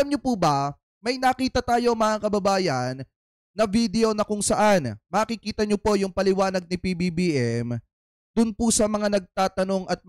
alam niyo po ba, may nakita tayo mga kababayan na video na kung saan makikita niyo po yung paliwanag ni PBBM dun po sa mga nagtatanong at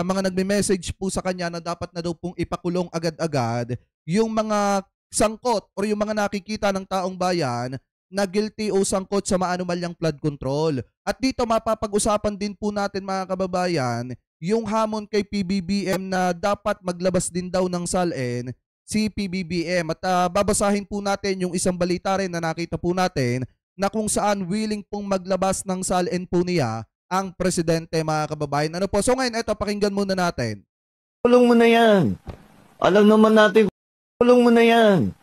mga nagme-message po sa kanya na dapat na daw pong ipakulong agad-agad yung mga sangkot or yung mga nakikita ng taong bayan na guilty o sangkot sa maanumalyang flood control. At dito mapapag-usapan din po natin mga kababayan yung hamon kay PBBM na dapat maglabas din daw ng SALN si PBBM. At babasahin po natin yung isang balita rin na nakita po natin na kung saan willing pong maglabas ng SALN po niya ang presidente mga kababayan. Ano po? So ngayon, eto, pakinggan muna natin. Kulong mo na yan. Alam naman natin, kulong mo na yan.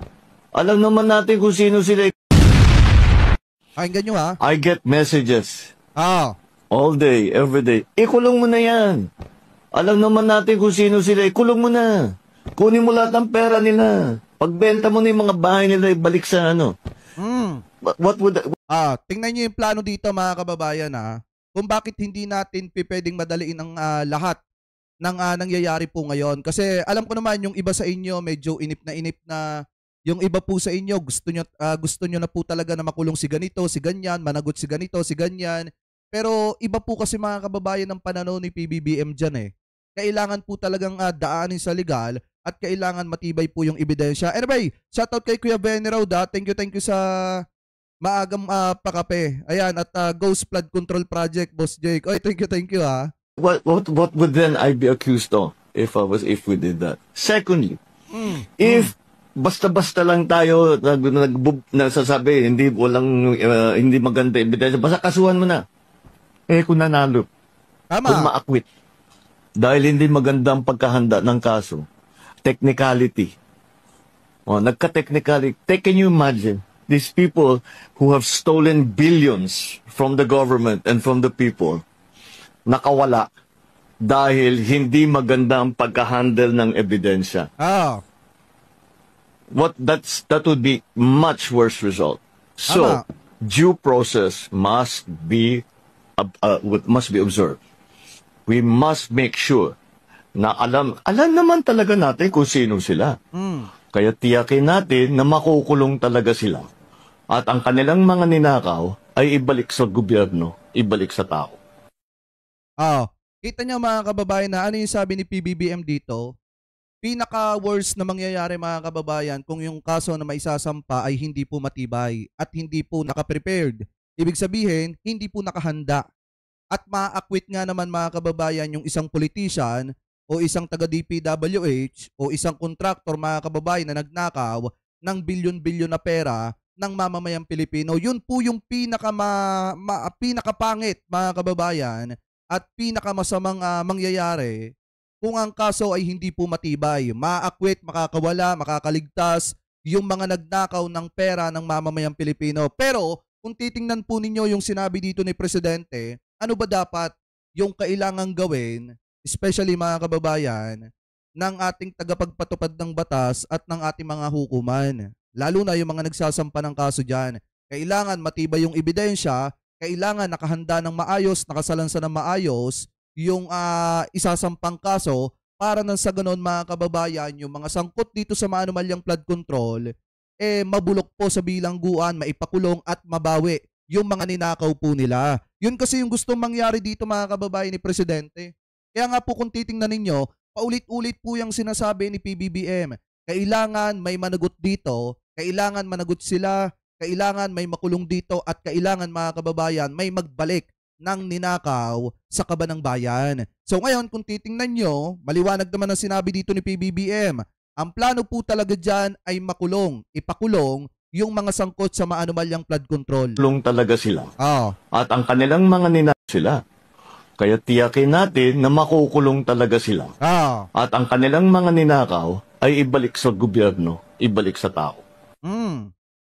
Alam naman natin kung sino sila. Pakinggan nyo ha. I get messages. All day, every day. Ikulong mo na yan. Alam naman natin kung sino sila. Ikulong mo na. Kunin mo lahat ng pera nila. Pagbenta mo na yung mga bahay nila, ibalik sa ano. What would... Tingnan nyo yung plano dito mga kababayan ha. Kung bakit hindi natin pwedeng madaliin ang lahat ng nangyayari po ngayon. Kasi alam ko naman yung iba sa inyo medyo inip na yung iba po sa inyo gusto nyo na po talaga na makulong si ganito, si ganyan, managot si ganito, si ganyan. Pero iba po kasi mga kababayan ng pananaw ni PBBM dyan eh. Kailangan po talagang daanin sa legal at kailangan matibay po yung ebidensya. Anyway, shoutout kay Kuya Benny Rauda. Thank you sa maagang pakape. Ayan, at Ghost Flood Control Project, Boss Jake. Oy, thank you ha. What would then I be accused of if we did that? Secondly, if basta-basta lang tayo nagsasabi, hindi maganda ebidensya, basta kasuhan mo na. Kung nanalo. Tama. Kung maakwit. Dahil hindi maganda ang pagkahanda ng kaso. Technicality. Nagka-technicality. Can you imagine? These people who have stolen billions from the government and from the people, nakawala dahil hindi maganda ang pagka-handle ng ebidensya. That would be much worse result. So, due process must be observed. We must make sure na alam naman talaga natin kung sino sila. Kaya tiyakin natin na makukulong talaga sila. At ang kanilang mga ninakaw ay ibalik sa gobyerno, ibalik sa tao. Kita niyo mga kababayan na ano yung sabi ni PBBM dito? Pinaka-worst na mangyayari mga kababayan kung yung kaso na maisasampa ay hindi po matibay at hindi po naka-prepared. Ibig sabihin, hindi po nakahanda. At ma-acquit nga naman mga kababayan yung isang politician o isang taga-DPWH o isang contractor mga kababayan na nagnakaw ng bilyon-bilyon na pera ng mamamayang Pilipino. Yun po yung pinakapangit mga kababayan at pinakamasamang mangyayari kung ang kaso ay hindi po matibay. Ma-acquit, makakawala, makakaligtas yung mga nagnakaw ng pera ng mamamayang Pilipino. Pero kung titingnan po ninyo yung sinabi dito ni Presidente, ano ba dapat yung kailangang gawin, especially mga kababayan, ng ating tagapagpatupad ng batas at ng ating mga hukuman? Lalo na yung mga nagsasampa ng kaso dyan. Kailangan matibay yung ebidensya, kailangan nakahanda ng maayos, nakasalansa ng maayos yung isasampang kaso para nang sa ganon mga kababayan, yung mga sangkot dito sa maanumalyang flood control, mabulok po sa bilangguan, maipakulong at mabawi yung mga ninakaw po nila. Yun kasi yung gustong mangyari dito mga kababayan ni Presidente. Kaya nga po kung titingnan ninyo, paulit-ulit po yung sinasabi ni PBBM. Kailangan may managot dito, kailangan managot sila, kailangan may makulong dito at kailangan mga kababayan may magbalik ng ninakaw sa kaban ng bayan. So ngayon kung titingnan nyo, maliwanag naman ang sinabi dito ni PBBM. Ang plano po talaga dyan ay makulong, ipakulong yung mga sangkot sa maanumalyang flood control. Kulong talaga sila. At ang kanilang mga ninakaw sila. Kaya tiyakin natin na makukulong talaga sila. At ang kanilang mga ninakaw ay ibalik sa gobyerno, ibalik sa tao.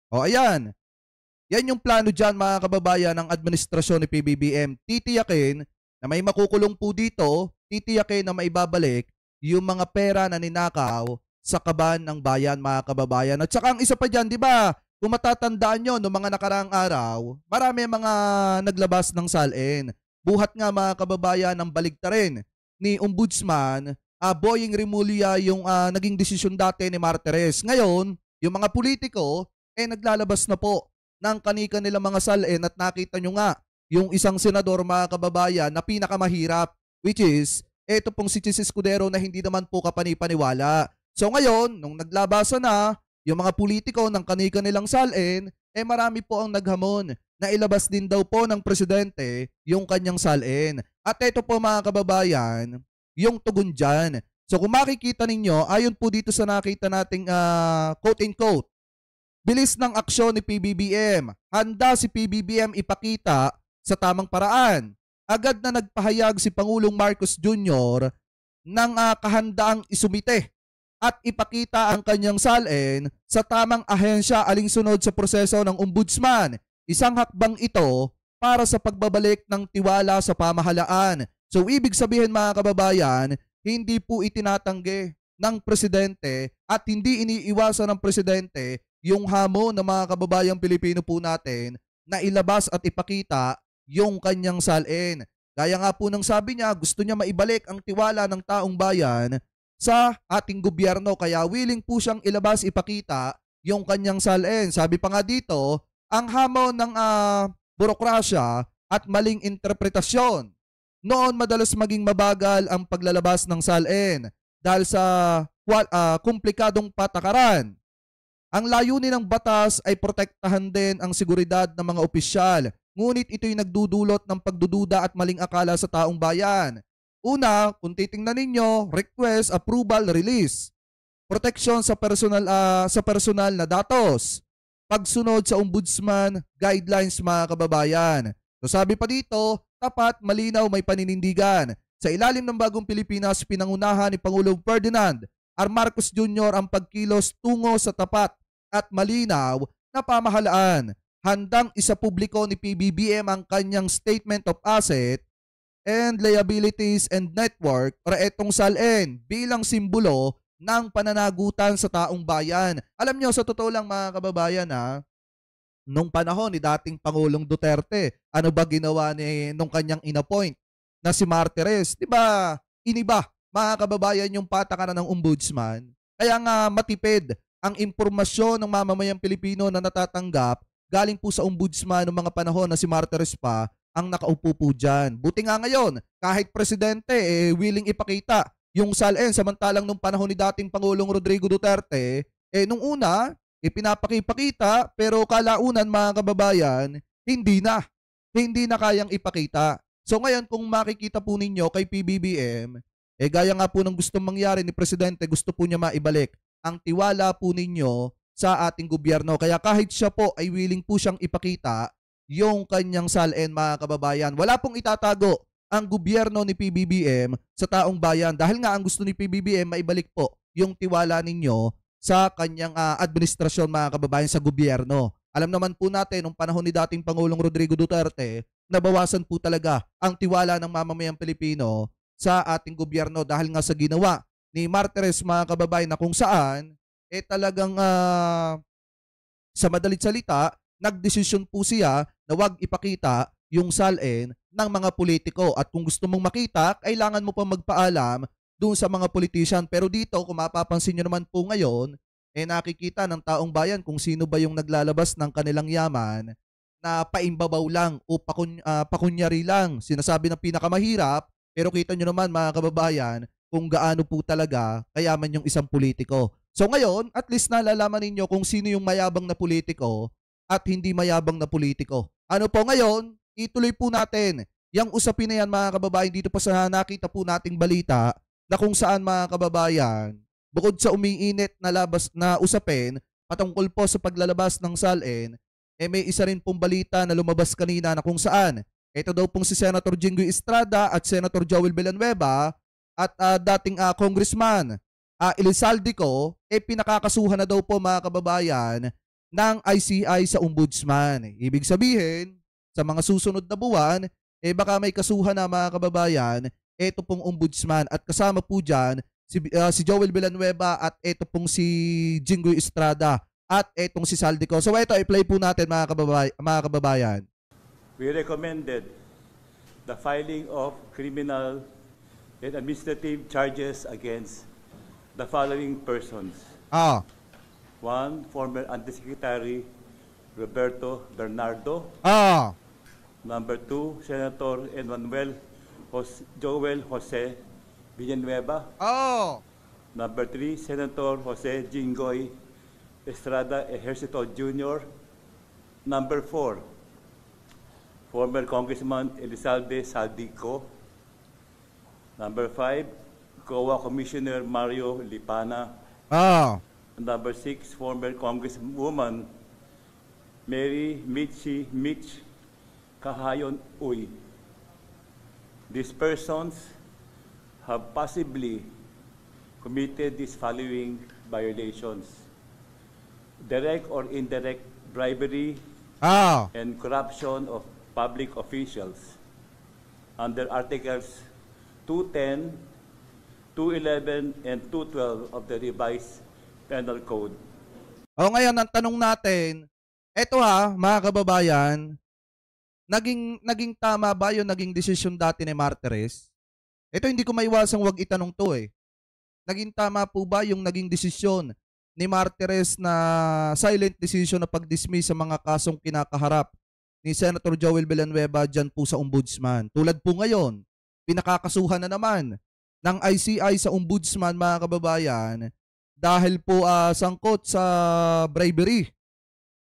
Ayan. Yan yung plano dyan mga kababayan ng administrasyon ni PBBM. Titiyakin na may makukulong po dito, titiyakin na maibabalik yung mga pera na ninakaw sa kaban ng bayan mga kababayan. At saka ang isa pa dyan, di ba? Kung matatandaan nyo, noong mga nakaraang araw, marami mga naglabas ng SALN. Buhat nga mga kababayan ng baligtarin ni Ombudsman Boying Rimulya yung naging desisyon dati ni Martires. Ngayon, yung mga politiko naglalabas na po ng kanika nilang mga salin at nakita nyo nga yung isang senador mga kababayan na pinakamahirap, which is eto pong si Chis Escudero na hindi naman po kapani-paniwala. So ngayon, nung naglabasan na yung mga politiko ng kanika nilang salin, marami po ang naghamon na ilabas din daw po ng presidente yung kanyang salin. At eto po mga kababayan, yung tugon dyan. So kung makikita ninyo, ayon po dito sa nakita nating quote-in-quote, bilis ng aksyon ni PBBM. Handa si PBBM ipakita sa tamang paraan. Agad na nagpahayag si Pangulong Marcos Jr. ng kahandaang isumite at ipakita ang kanyang salin sa tamang ahensya alinsunod sa proseso ng ombudsman. Isang hakbang ito para sa pagbabalik ng tiwala sa pamahalaan. So ibig sabihin mga kababayan, hindi po itinatanggi ng presidente at hindi iniiwasan ng presidente yung hamon ng mga kababayang Pilipino po natin na ilabas at ipakita yung kanyang salin. Gaya nga po ng sabi niya, gusto niya maibalik ang tiwala ng taong bayan sa ating gobyerno, kaya willing po siyang ilabas, ipakita yung kanyang salin. Sabi pa nga dito, ang hamon ng burokrasya at maling interpretasyon. Noon madalas maging mabagal ang paglalabas ng salin dahil sa komplikadong patakaran. Ang layunin ng batas ay protektahan din ang seguridad ng mga opisyal, ngunit ito'y nagdudulot ng pagdududa at maling akala sa taong bayan. Una, kung titingnan ninyo, request, approval, release. Proteksyon sa personal na datos. Pagsunod sa ombudsman, guidelines mga kababayan. So sabi pa dito, tapat, malinaw, may paninindigan. Sa ilalim ng bagong Pilipinas, pinangunahan ni Pangulong Ferdinand R. Marcos Jr. ang pagkilos tungo sa tapat at malinaw na pamahalaan. Handang isapubliko ni PBBM ang kanyang Statement of Asset and Liabilities and Network o etong salin bilang simbolo ng pananagutan sa taong bayan. Alam nyo, sa totoo lang mga kababayan nung panahon ni dating Pangulong Duterte, ano ba ginawa nung kanyang inappoint na si Martires? Diba iniba mga kababayan yung patakaran ng ombudsman? Kaya nga matipid ang impormasyon ng mamamayang Pilipino na natatanggap galing po sa ombudsman ng mga panahon na si Martires pa ang nakaupo po dyan. Buti nga ngayon, kahit presidente willing ipakita yung salin, samantalang nung panahon ni dating Pangulong Rodrigo Duterte, nung una, pinapakipakita, pero kalaunan mga kababayan, hindi na kayang ipakita. So ngayon kung makikita po ninyo kay PBBM, gaya nga po ng gustong mangyari ni Presidente, gusto po niya maibalik ang tiwala po ninyo sa ating gobyerno. Kaya kahit siya po ay willing po siyang ipakita yung kanyang salin mga kababayan. Wala pong itatago ang gobyerno ni PBBM sa taong bayan dahil nga ang gusto ni PBBM maibalik po yung tiwala ninyo sa kanyang administrasyon mga kababayan sa gobyerno. Alam naman po natin nung panahon ni dating Pangulong Rodrigo Duterte, nabawasan po talaga ang tiwala ng mamamayang Pilipino sa ating gobyerno dahil nga sa ginawa ni Martires mga kababayan na kung saan talagang sa madalit salita, nagdesisyon po siya na wag ipakita yung salin ng mga politiko at kung gusto mong makita, kailangan mo pa magpaalam doon sa mga politician. Pero dito, kung mapapansin nyo naman po ngayon, nakikita ng taong bayan kung sino ba yung naglalabas ng kanilang yaman na paimbabaw lang o pakunyari lang. Sinasabi ng pinakamahirap, pero kita nyo naman mga kababayan kung gaano po talaga kayaman yung isang politiko. So ngayon, at least nalalaman ninyo kung sino yung mayabang na politiko at hindi mayabang na politiko. Ano po ngayon, ituloy po natin yung usapin na yan mga kababayan dito pa sa nakita po nating balita na kung saan mga kababayan, bukod sa umiinit na usapin patungkol po sa paglalabas ng salin, may isa rin pong balita na lumabas kanina na kung saan ito daw pong si Senator Jinggoy Estrada at Senator Joel Villanueva at dating Congressman Elizalde pinakakasuhan na daw po mga kababayan ng ICI sa ombudsman. Ibig sabihin, sa mga susunod na buwan, baka may kasuhan na mga kababayan, ito pong ombudsman at kasama po dyan si Joel Villanueva at ito pong si Jinggoy Estrada at itong si Saldico. So ito, i-play po natin mga kababayan. We recommended the filing of criminal and administrative charges against the following persons. Ah. 1, former Undersecretary Roberto Bernardo. Ah. Number 2, Senator Joel Jose Villanueva. Oh. Number 3, Senator Jose Jinggoy Estrada Ejercito Jr. Number 4, former Congressman Elizalde Saldico. Number 5, COA Commissioner Mario Lipana. Ah. Number 6, former Congresswoman Mary Mitch Kahayon Uy. These persons have possibly committed these following violations: direct or indirect bribery and corruption of public officials under Articles 210, 211, and 212 of the revised Penal Code. O ngayon, ang tanong natin, eto mga kababayan, naging tama ba yung naging desisyon dati ni Martires? Ito hindi ko maiwasang wag itanong to eh. Naging tama po ba yung naging desisyon ni Martires na silent decision na pag-dismiss sa mga kasong kinakaharap ni Senator Joel Villanueva dyan po sa Ombudsman? Tulad po ngayon, pinakakasuhan na naman ng ICI sa Ombudsman, mga kababayan, dahil po sangkot sa bribery.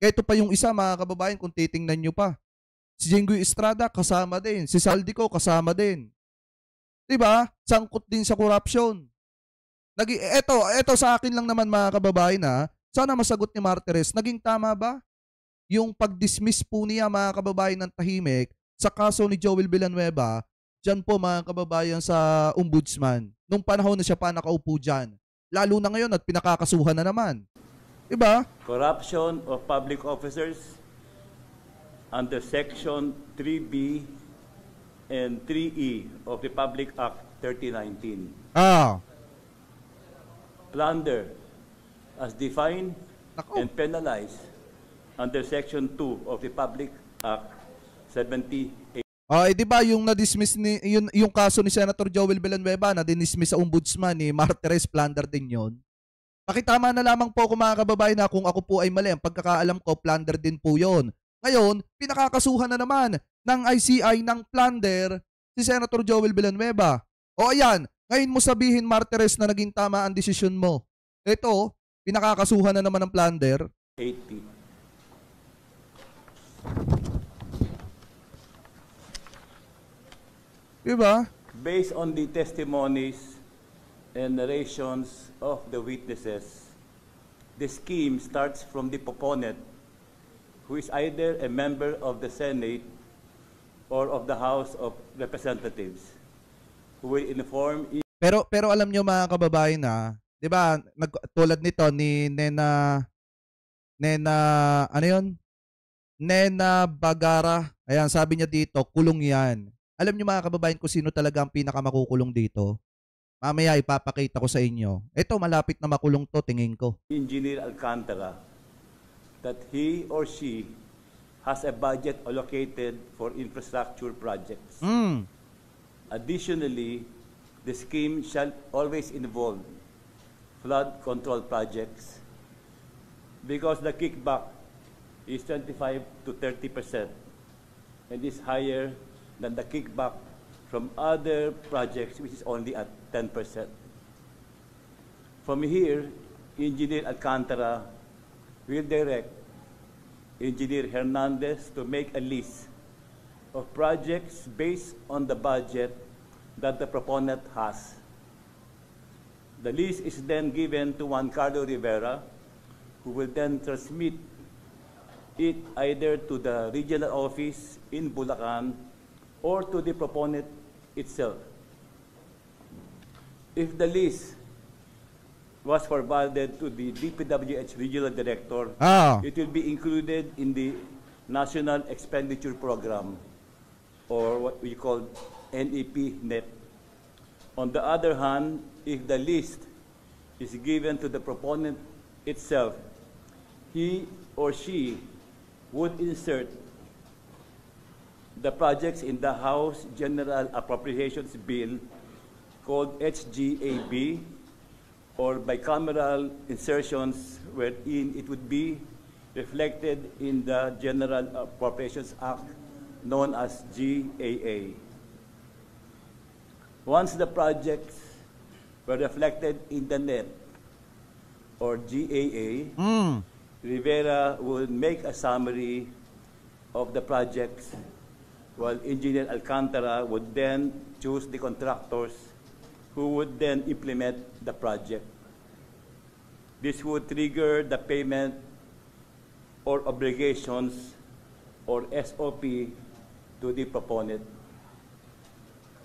Ito pa yung isa, mga kababayan, kung titingnan nyo pa. Si Jinggoy Estrada kasama din. Si Saldico kasama din. Diba? Sangkot din sa corruption. Ito sa akin lang naman, mga kababayan, sana masagot ni Martires, naging tama ba yung pag-dismiss po niya, mga kababayan, ng tahimik sa kaso ni Joel Villanueva dyan po, mga kababayan, sa Ombudsman nung panahon na siya pa nakaupo dyan. Lalo na ngayon at pinakakasuhan na naman. Diba? Corruption of public officers under Section 3B and 3E of the Public Act 3019. Plunder as defined and penalized under Section 2 of the Public Act 78. Di ba yung na-dismiss yung kaso ni Senator Joel Villanueva na dinismiss sa Ombudsman ni Martires, plunder din yon. Pakitama na lamang po ako, mga kababayan, na kung ako po ay mali, ang pagkakaalam ko, plunder din po yon. Ngayon, pinakakasuhan na naman ng ICI ng plunder si Senator Joel Villanueva. O ayan, ngayon mo sabihin, Martires, na naging tama ang desisyon mo. Ito, pinakakasuhan na naman ng plunder. 80. Diba? Based on the testimonies and narrations of the witnesses, the scheme starts from the proponent, who is either a member of the Senate or of the House of Representatives, who will inform... Pero alam nyo, mga kababayan, 'di ba, tulad nito ni Nena ano 'yon? Nena Bagara. Ayan, sabi niya dito, kulong 'yan. Alam niyo, mga kababayan, kung sino talaga ang pinakamakukulong dito? Mamaya ipapakita ko sa inyo. Ito, malapit na makulong to, tingin ko. Engineer Alcantara, that he or she has a budget allocated for infrastructure projects. Additionally, the scheme shall always involve flood control projects because the kickback is 25 to 30% and is higher than the kickback from other projects, which is only at 10%. From here, Engineer Alcantara will direct Engineer Hernandez to make a list of projects based on the budget that the proponent has. The list is then given to Juan Carlo Rivera, who will then transmit it either to the regional office in Bulacan or to the proponent itself. If the list was forwarded to the DPWH Regional Director, it will be included in the National Expenditure Program, or what we call NEP-NEP. On the other hand, if the list is given to the proponent itself, he or she would insert the projects in the House General Appropriations Bill called HGAB, or bicameral insertions wherein it would be reflected in the General Appropriations Act known as GAA. Once the projects were reflected in the NEP or GAA, Rivera would make a summary of the projects, while Engineer Alcantara would then choose the contractors who would then implement the project. This would trigger the payment or obligations or SOP to the proponent.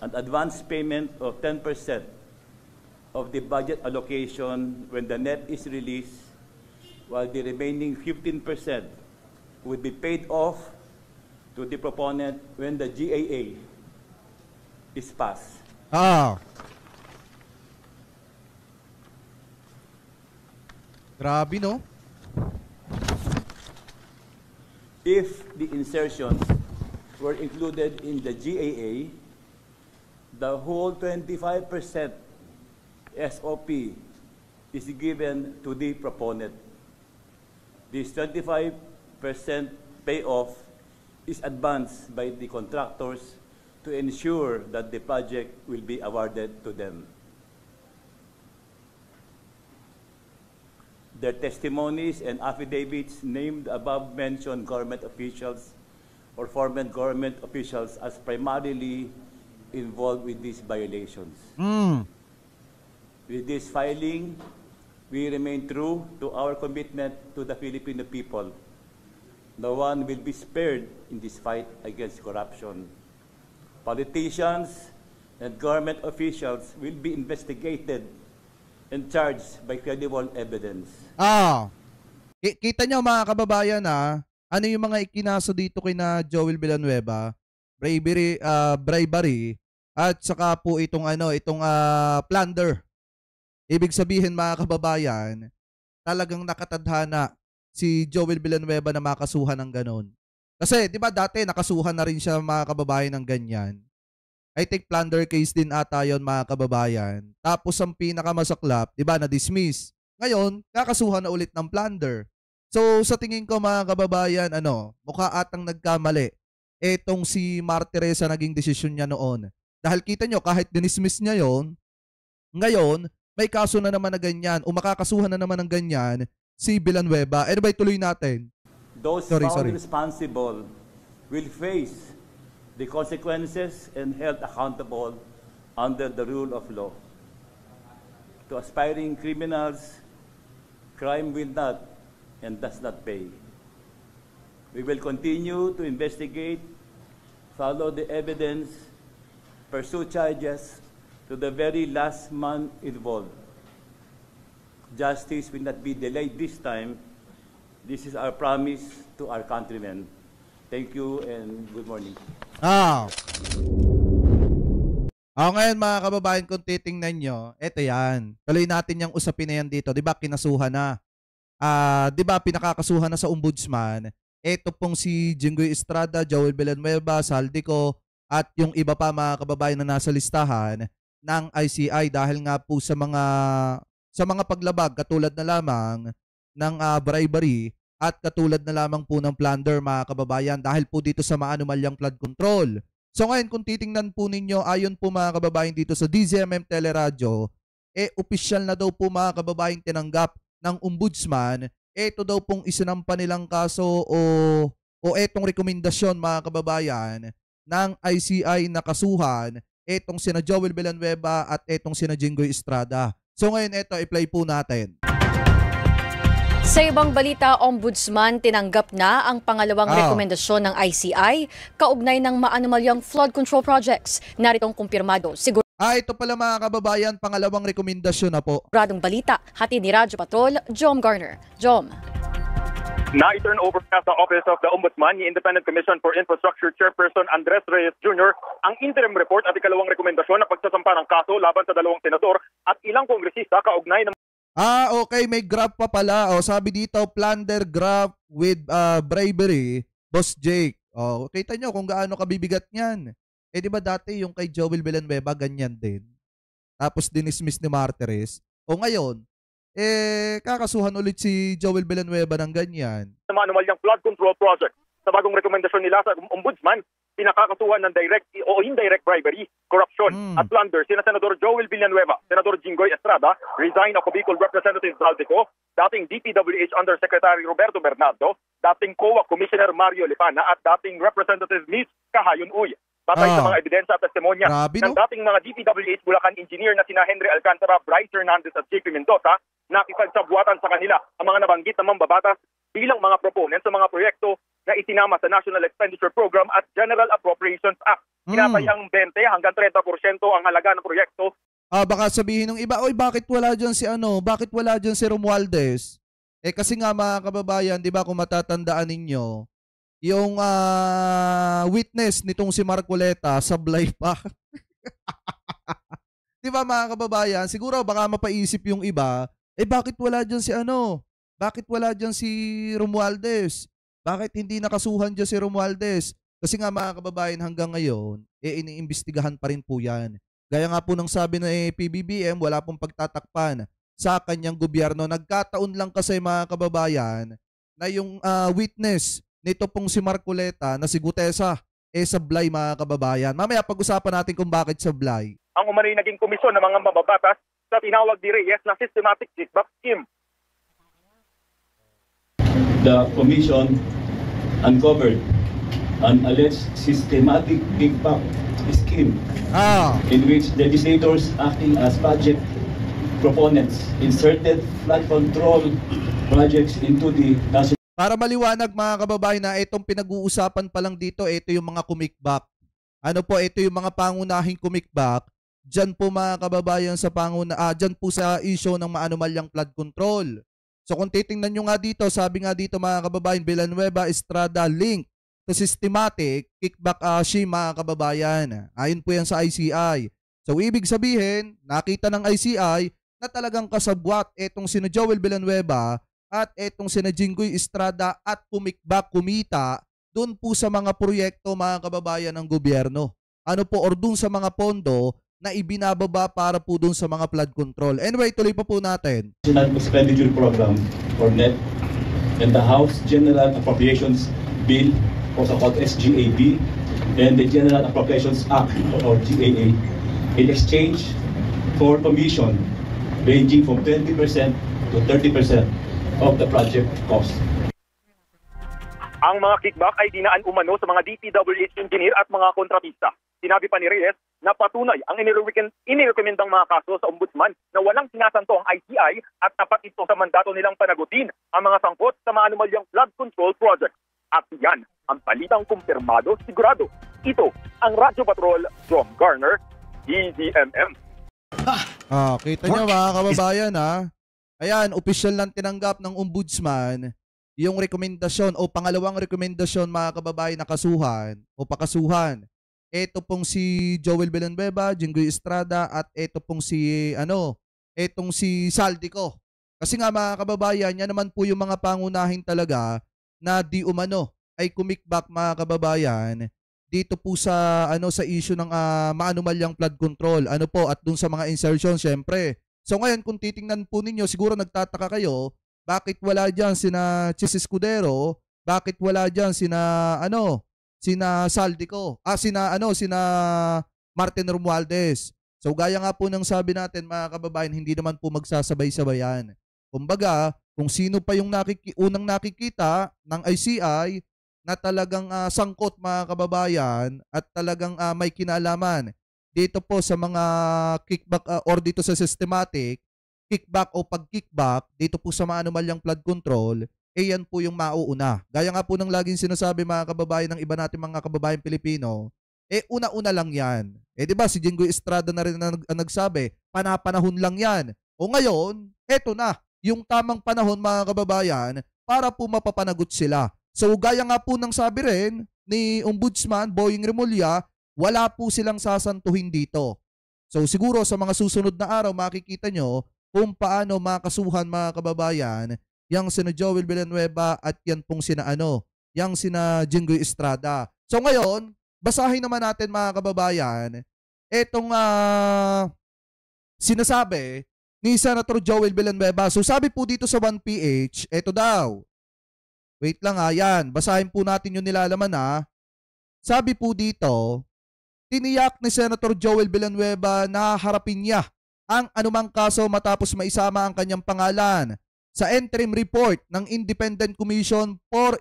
An advance payment of 10% of the budget allocation when the net is released, while the remaining 15% would be paid off to the proponent when the GAA is passed. Grabe, no? If the insertions were included in the GAA, the whole 25% SOP is given to the proponent. This 25% payoff is advanced by the contractors to ensure that the project will be awarded to them. Their testimonies and affidavits named above-mentioned government officials or former government officials as primarily involved with these violations. With this filing, we remain true to our commitment to the Filipino people. No one will be spared in this fight against corruption. Politicians and government officials will be investigated and charged by credible evidence. Kita nyo mga kababayan, ano yung mga ikinaso dito kina Joel Villanueva? Bribery at saka po itong plunder. Ibig sabihin mga kababayan, talagang nakatadhana si Joel Villanueva na makasuhan ng ganon. Kasi 'di ba dati nakasuhan na rin siya mga kababayan ng ganyan. I think plunder case din ata yon mga kababayan. Tapos ang pinakamasaklap, 'di ba, na-dismiss. Ngayon, kakasuhan na ulit ng plunder. So sa tingin ko mga kababayan, mukha atang nagkamali etong si Mar Teresa naging desisyon niya noon. Dahil kita nyo, kahit dinismiss niya yon, ngayon, may kaso na naman na ganyan o makakasuhan na naman ng ganyan si Villanueva. Ano ba ituloy natin? Those found responsible will face the consequences and held accountable under the rule of law. To aspiring criminals, crime will not and does not pay. We will continue to investigate, follow the evidence, pursue charges to the very last man involved. Justice will not be delayed this time. This is our promise to our countrymen. Thank you and good morning. Ngayon mga kababayan, kung titingnan nyo, eto yan. Tuloy natin yung usapin na yan dito. Diba kinasuhan na? Diba pinakakasuhan na sa ombudsman? Eto pong si Jinggoy Estrada, Joel Villanueva, Saldico, at yung iba pa mga kababayan na nasa listahan ng ICI dahil nga po sa mga paglabag katulad na lamang ng bribery at katulad na lamang po ng plunder mga kababayan dahil po dito sa maanumalyang flood control. So ngayon kung titingnan po ninyo, ayon po mga kababayan dito sa DZMM Teleradyo, opisyal na daw po mga kababayan tinanggap ng ombudsman, ito daw pong isinampa nilang kaso o etong rekomendasyon mga kababayan ng ICI na kasuhan etong sina Joel Villanueva at etong sina Jinggoy Estrada. So ngayon ito, i-play po natin. Sa ibang balita, Ombudsman tinanggap na ang pangalawang rekomendasyon ng ICI kaugnay ng maanumalyang flood control projects. Naritong kumpirmado. Ito pala mga kababayan, pangalawang rekomendasyon na po. Siguradong balita, hati ni Radyo Patrol, Jom Garner. Jom. Na-turn over na sa Office of the Ombudsman ni Independent Commission for Infrastructure Chairperson Andres Reyes Jr. ang interim report at ikalawang rekomendasyon na pagsasampa ng kaso laban sa dalawang senador at ilang kongresista kaugnay ng okay, may graph pa pala. Sabi dito, plunder graph with bribery, Boss Jake. Kita nyo kung gaano kabibigat niyan. Di ba dati yung kay Joel Villanueva, ganyan din. tapos dinismiss ni Martires. O ngayon, kakasuhan ulit si Joel Villanueva ng ganyan. Sa maanumalyang flood control project, sa bagong rekomendasyon nila sa Ombudsman, pinakakasuhan ng direct o indirect bribery, corruption at plunder sina Senador Joel Villanueva, Senador Jinggoy Estrada, resign ako Bicol Representative Zaldico, dating DPWH Undersecretary Roberto Bernardo, dating COA Commissioner Mario Lipana at dating Representative Miss Kahayon Uy. Batay sa mga ebidensya at testimonya ng dating mga DPWH Bulacan engineer na sina Henry Alcantara, Bryce Hernandez at JP Mendoza, nakipagsabwatan sa kanila ang mga nabanggit na mambabatas bilang mga proponent sa mga proyekto na itinama sa National Expenditure Program at General Appropriations Act. Kinatay ang 20 hanggang 30% ang halaga ng proyekto. Baka sabihin ng iba, oy, bakit wala dyan si bakit wala dyan si Romualdez? Kasi nga mga kababayan, di ba kung matatandaan ninyo, yung witness nitong si Marcoleta, sablay pa. Di ba mga kababayan, siguro baka mapaisip yung iba, bakit wala dyan si Bakit wala dyan si Romualdez? Bakit hindi nakasuhan dyan si Romualdez? Kasi nga mga kababayan, hanggang ngayon, iniimbestigahan pa rin po yan. Gaya nga po ng sabi ng PBBM, wala pong pagtatakpan sa kanyang gobyerno. Nagkataon lang kasi mga kababayan na yung witness nito pong si Marcoleta na si Gutesa, sablay mga kababayan. Mamaya pag-usapan natin kung bakit sablay. Ang umano'y naging komisyon ng mga mababatas sa tinawag ni Reyes na systematic kickback scheme. The commission uncovered an alleged systematic kickback scheme in which legislators acting as budget proponents inserted flood control projects into the national. Para maliwanag mga kababayan na itong pinag-uusapan pa lang dito, ito yung mga kumikbak. Ito yung mga pangunahing kumikbak. Diyan po mga kababayan diyan po sa issue ng maanumalyang flood control. So kung titingnan nyo nga dito, sabi nga dito mga kababayan, Villanueva Estrada link to systematic kickback scheme mga kababayan. Ayon po yan sa ICI. So ibig sabihin, nakita ng ICI na talagang kasabwat itong sina Joel Villanueva at itong sina Jinggoy Estrada at kumita doon po sa mga proyekto mga kababayan ng gobyerno. Or doon sa mga pondo na ibinababa para po doon sa mga flood control. Anyway, tuloy pa po natin. National Expenditure Program or NEP and the House General Appropriations Bill, also called SGAB, and the General Appropriations Act or GAA in exchange for commission ranging from 20% to 30% of the project cost. Ang mga kickback ay dinaan umano sa mga DPWH engineer at mga kontratista. Sinabi pa ni Reyes na patunay ang inirekomendang mga kaso sa Ombudsman na walang sinasanto ang ICI at tapat ito sa mandato nilang panagutin ang mga sangkot sa maanumalyang flood control project. At yan ang balitang kumpirmado sigurado. Ito ang Radyo Patrol, John Garner, DZMM. Kita nyo mga kababayan Ayan, opisyal lang tinanggap ng Ombudsman yung rekomendasyon o pangalawang rekomendasyon mga kababayan na kasuhan o pakasuhan. Ito pong si Joel Villanueva, Jinggoy Estrada at ito pong si etong si Zaldico. Kasi nga mga kababayan, yan naman po yung mga pangunahin talaga na di umano ay kumikbak mga kababayan dito po sa sa issue ng maanumalyang flood control. At dun sa mga insertion syempre. So ngayon kung titingnan po ninyo, siguro nagtataka kayo, bakit wala diyan sina Chis Escudero? Bakit wala diyan sina Zaldico? Sina Martin Romualdez. So gaya nga po ng sabi natin mga kababayan, hindi naman po magsasabay-sabayan. Kumbaga, kung sino pa yung unang nakikita ng ICI na talagang sangkot mga kababayan at talagang may kinalaman dito po sa mga kickback or dito sa systematic kickback o pag-kickback dito po sa maanumalyang flood control, yan po yung mauuna. Gaya nga po ng laging sinasabi mga kababayan ng iba natin mga kababayan Pilipino, una-una lang yan. Di ba si Jinggoy Estrada na rin nagsabi, panahon lang yan. O ngayon, eto na, yung tamang panahon mga kababayan para po mapapanagot sila. So gaya nga po ng sabi rin ni Ombudsman Boying Remulla, wala po silang sasantuhin dito. So siguro sa mga susunod na araw makikita nyo kung paano makasuhan mga kababayan yang sina Joel Villanueva at yan pong yang sina Jinggoy Estrada. So ngayon, basahin naman natin mga kababayan etong sinasabi ni Senator Joel Villanueva. So sabi po dito sa 1PH, eto daw. Wait lang yan. Basahin po natin yung nilalaman Sabi po dito, tiniyak ni Senator Joel Villanueva na harapin niya ang anumang kaso matapos maisama ang kanyang pangalan sa interim report ng Independent Commission for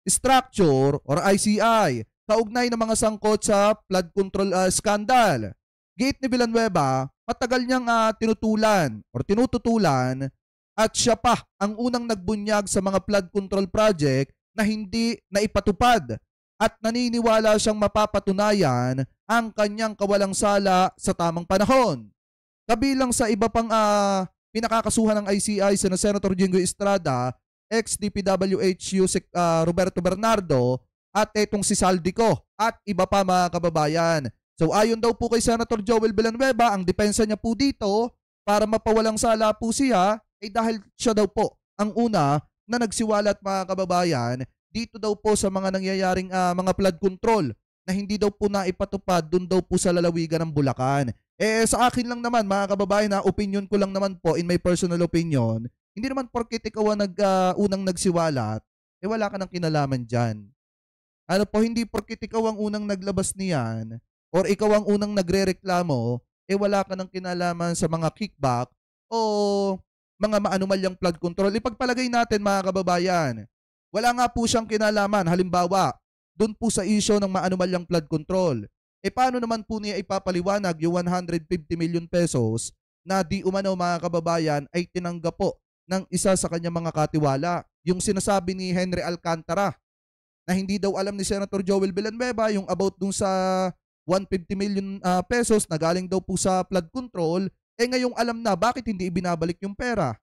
Structure or ICI kaugnay ng mga sangkot sa flood control scandal. Giit ni Villanueva, matagal niyang tinututulan at siya pa ang unang nagbunyag sa mga flood control project na hindi naipatupad at naniniwala siyang mapapatunayan ang kanyang kawalang sala sa tamang panahon. Kabilang sa iba pang pinakakasuhan ng ICI sa Senator Jinggoy Estrada, ex-DPWH Yusek Roberto Bernardo at etong si Saldico at iba pa mga kababayan. So ayon daw po kay Senator Joel Villanueva, ang depensa niya po dito para mapawalang sala po siya ay dahil siya daw po ang una na nagsiwalat mga kababayan dito daw po sa mga nangyayaring mga flood control na hindi daw po naipatupad doon daw po sa lalawigan ng Bulacan. Sa akin lang naman mga kababayan opinion ko lang naman po in my personal opinion, hindi naman porket ikaw ang unang nagsiwalat, wala ka nang kinalaman dyan. Ano po, hindi porket ikaw ang unang naglabas niyan or ikaw ang unang nagrereklamo, wala ka nang kinalaman sa mga kickback o mga maanumalyang flood control. Ipagpalagay natin mga kababayan, wala nga po siyang kinalaman. Halimbawa, doon po sa issue ng maanumalyang flood control. Paano naman po niya ipapaliwanag yung 150 million pesos na di umano mga kababayan ay tinanggap po ng isa sa kanyang mga katiwala? Yung sinasabi ni Henry Alcantara na hindi daw alam ni Senator Joel Villanueva yung about dun sa 150 million pesos na galing daw po sa flood control, ngayong alam na, bakit hindi ibinabalik yung pera?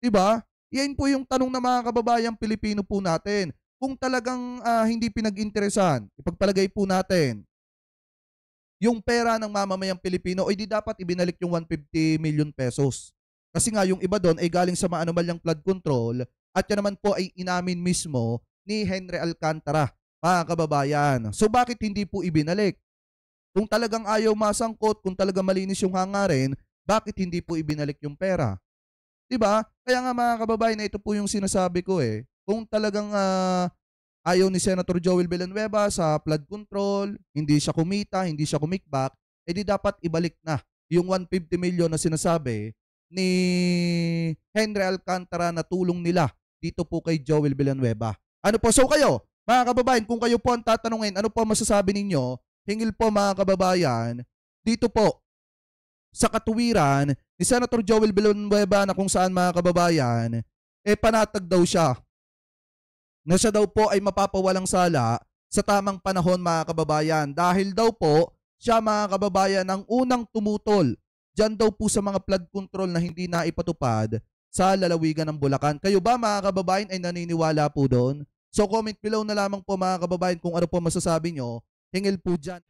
Diba? Yan po yung tanong ng mga kababayang Pilipino po natin. Kung talagang hindi pinag-interesan, ipagpalagay po natin, yung pera ng mamamayang Pilipino ay di dapat ibinalik yung 150 million pesos. Kasi nga yung iba doon ay galing sa maanumalyang flood control at yan naman po ay inamin mismo ni Henry Alcantara, mga kababayan. So bakit hindi po ibinalik? Kung talagang ayaw masangkot, kung talagang malinis yung hangarin, bakit hindi po ibinalik yung pera? Diba? Kaya nga mga kababayan, na ito po yung sinasabi ko Kung talagang ayaw ni Senator Joel Villanueva sa flood control, hindi siya kumita, hindi siya kumikback, di dapat ibalik na yung 150 million na sinasabi ni Henry Alcantara na tulong nila dito po kay Joel Villanueva. Ano po? So kayo, mga kababayan, kung kayo po ang tatanungin, ano po masasabi ninyo? Hingil po mga kababayan, dito po sa katuwiran ni Senator Joel Villanueva na kung saan mga kababayan, panatag daw siya na siya daw po ay mapapawalang sala sa tamang panahon mga kababayan. Dahil daw po siya mga kababayan ang unang tumutol dyan daw po sa mga flood control na hindi na ipatupad sa lalawigan ng Bulacan. Kayo ba mga kababayan ay naniniwala po doon? So comment below na lamang po mga kababayan kung ano po masasabi nyo. Hingil po dyan.